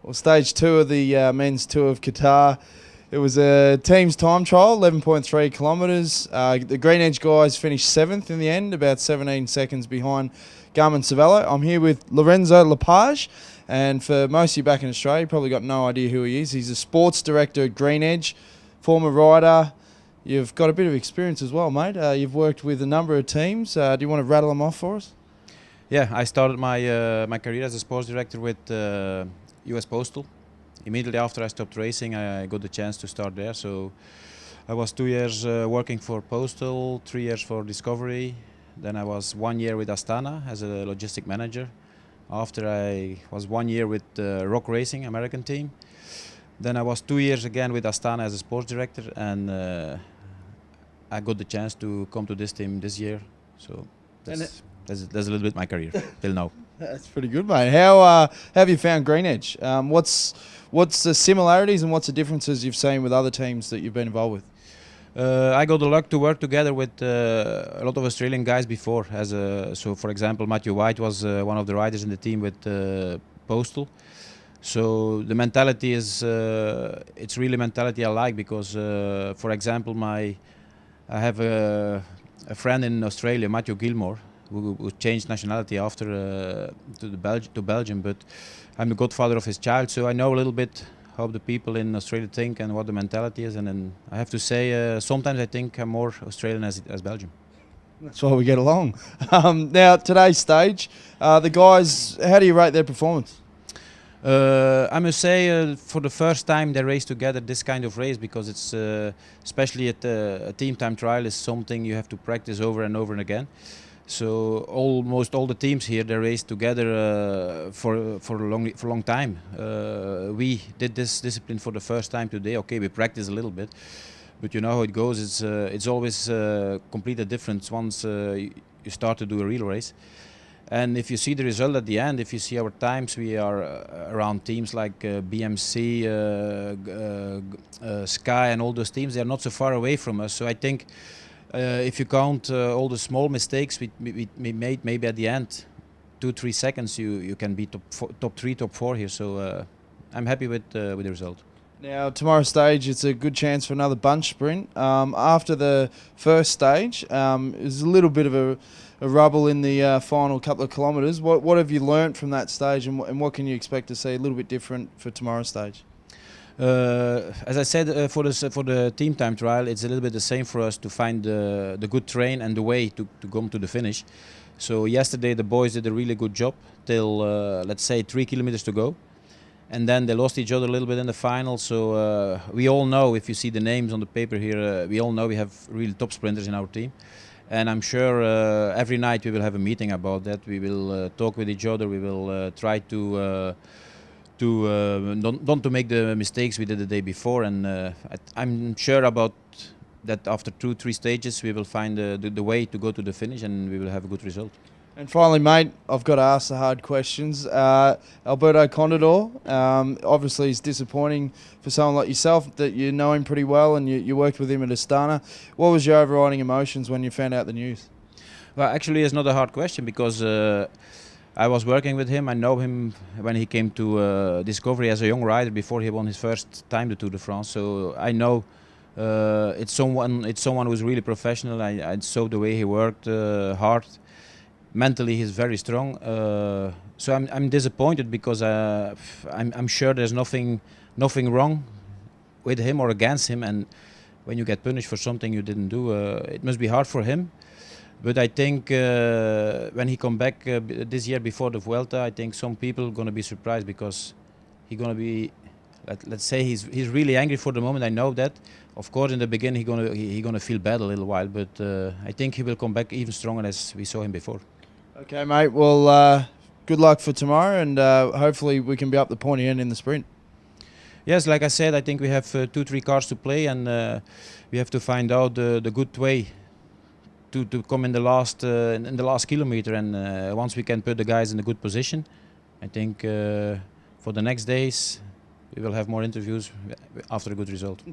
Well, stage 2 of the Men's Tour of Qatar. It was a team's time trial, 11.3 kilometres. The GreenEDGE guys finished 7th in the end, about 17 seconds behind Garmin Cervelo. I'm here with Laurenzo Lapage, and for most of you back in Australia, you probably got no idea who he is. He's a sports director at GreenEDGE, former rider. You've got a bit of experience as well, mate. You've worked with a number of teams. Do you want to rattle them off for us? Yeah, I started my career as a sports director with US Postal. Immediately after I stopped racing, I got the chance to start there. So I was 2 years working for Postal, 3 years for Discovery. Then I was 1 year with Astana as a logistic manager. After I was 1 year with Rock Racing, American team. Then I was 2 years again with Astana as a sports director, and I got the chance to come to this team this year. So that's a little bit my career till now. That's pretty good, mate. How have you found GreenEDGE? What's the similarities and what's the differences you've seen with other teams that you've been involved with? I got the luck to work together with a lot of Australian guys before. So, for example, Matthew White was one of the riders in the team with Postal. So the mentality is, it's really mentality I like, because, for example, I have a friend in Australia, Matthew Gilmore, who changed nationality after to Belgium, but I'm the godfather of his child, so I know a little bit how the people in Australia think and what the mentality is, and then I have to say sometimes I think I'm more Australian as Belgium. That's why we get along. Now, today's stage, the guys, how do you rate their performance? I must say, for the first time they race together this kind of race, because it's especially at a team time trial is something you have to practice over and over and again. So almost all the teams here, they race together for a long time. We did this discipline for the first time today. Okay, we practice a little bit, but you know how it goes. It's always completely different once you start to do a real race. And if you see the result at the end, if you see our times, we are around teams like BMC, Sky, and all those teams. They are not so far away from us. So I think, if you count all the small mistakes we made, maybe at the end, 2-3 seconds, you can be top 3, top 4 here. So I'm happy with the result. Now, tomorrow's stage, it's a good chance for another bunch sprint. After the first stage, there's a little bit of a rubble in the final couple of kilometres. What have you learnt from that stage, and what can you expect to see a little bit different for tomorrow's stage? As I said, for the team time trial, it's a little bit the same for us to find the good train and the way to come to the finish. So yesterday the boys did a really good job till let's say 3 kilometers to go, and then they lost each other a little bit in the final. So we all know, if you see the names on the paper here, we all know we have really top sprinters in our team, and I'm sure every night we will have a meeting about that. We will talk with each other. We will try to not to make the mistakes we did the day before, and I'm sure about that after 2-3 stages we will find the way to go to the finish, and we will have a good result. And finally, mate, I've got to ask the hard questions. Alberto Contador, obviously it's disappointing for someone like yourself that you know him pretty well and you worked with him at Astana. What was your overriding emotions when you found out the news? Well, actually it's not a hard question, because I was working with him. I know him when he came to Discovery as a young rider before he won his first time the Tour de France. So I know it's someone who's really professional. I saw the way he worked hard. Mentally, he's very strong. So I'm disappointed, because I'm sure there's nothing wrong with him or against him. And when you get punished for something you didn't do, it must be hard for him. But I think when he come back this year before the Vuelta, I think some people are going to be surprised, because he's going to be, let's say, he's really angry for the moment. I know that. Of course, in the beginning he's gonna feel bad a little while, but I think he will come back even stronger as we saw him before. Okay, mate. Well, good luck for tomorrow, and hopefully we can be up the pointy end in the sprint. Yes, like I said, I think we have 2-3 cars to play, and we have to find out the good way to come in the last kilometer, and once we can put the guys in a good position, I think for the next days we will have more interviews after a good result.